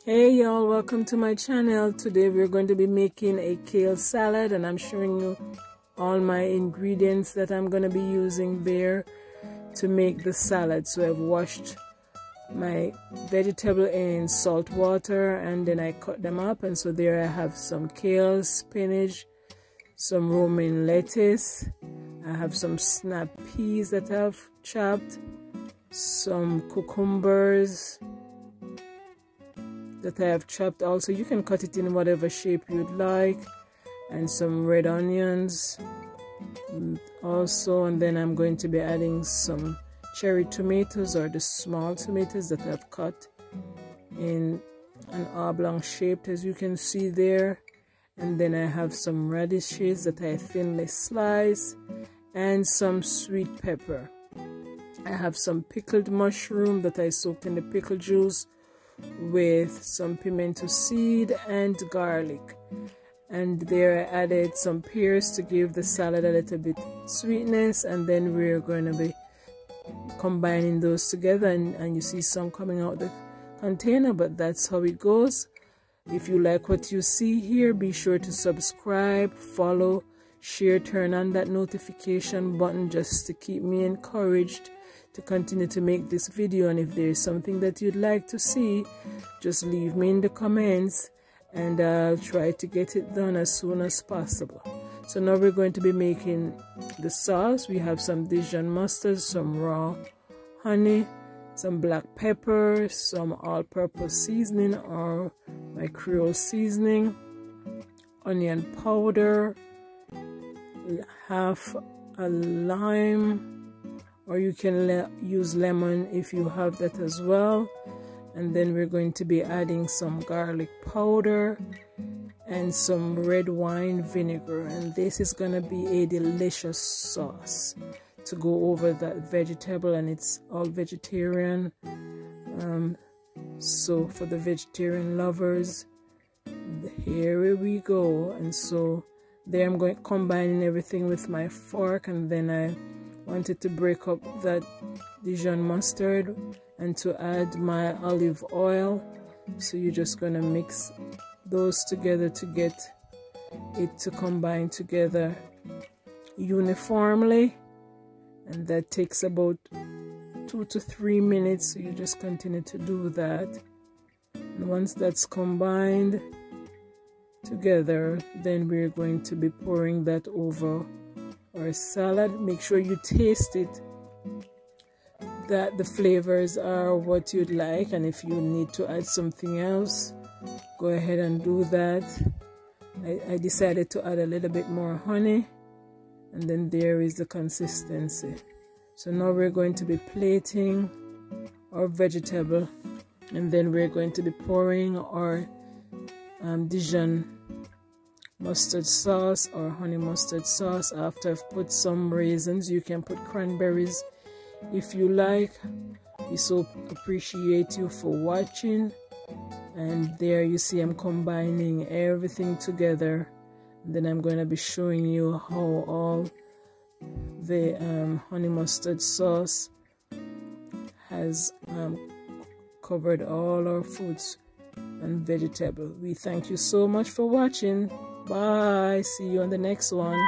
Hey y'all, welcome to my channel. Today we're going to be making a kale salad and I'm showing you all my ingredients that I'm going to be using there to make the salad. So I've washed my vegetable in salt water and then I cut them up, and so there I have some kale, spinach, some romaine lettuce, I have some snap peas that I've chopped, some cucumbers that I have chopped also. You can cut it in whatever shape you'd like, and some red onions also, and then I'm going to be adding some cherry tomatoes, or the small tomatoes that I've cut in an oblong shape as you can see there, and then I have some radishes that I thinly slice and some sweet pepper. I have some pickled mushroom that I soaked in the pickle juice with some pimento seed and garlic, and there I added some pears to give the salad a little bit sweetness, and then we're going to be combining those together, and you see some coming out the container, but that's how it goes. If you like what you see here, be sure to subscribe, follow, share, turn on that notification button just to keep me encouraged to continue to make this video. And if there is something that you'd like to see, just leave me in the comments and I'll try to get it done as soon as possible. So now we're going to be making the sauce. We have some Dijon mustard, some raw honey, some black pepper, some all-purpose seasoning or my Creole seasoning, onion powder, half a lime, or you can use lemon if you have that as well. And then we're going to be adding some garlic powder and some red wine vinegar, and this is gonna be a delicious sauce to go over that vegetable, and it's all vegetarian, so for the vegetarian lovers, here we go. And so there I'm going combining everything with my fork, and then I wanted to break up that Dijon mustard and to add my olive oil. So you're just gonna mix those together to get it to combine together uniformly, and that takes about 2 to 3 minutes. So you just continue to do that, and once that's combined together, then we're going to be pouring that over our salad. Make sure you taste it, that the flavors are what you'd like, and if you need to add something else, go ahead and do that. I decided to add a little bit more honey, and then there is the consistency. So now we're going to be plating our vegetable, and then we're going to be pouring our Dijon mustard sauce or honey mustard sauce. After I've put some raisins, you can put cranberries if you like. We so appreciate you for watching, and there you see I'm combining everything together, and then I'm going to be showing you how all the honey mustard sauce has covered all our foods and vegetable. We thank you so much for watching. Bye. See you on the next one.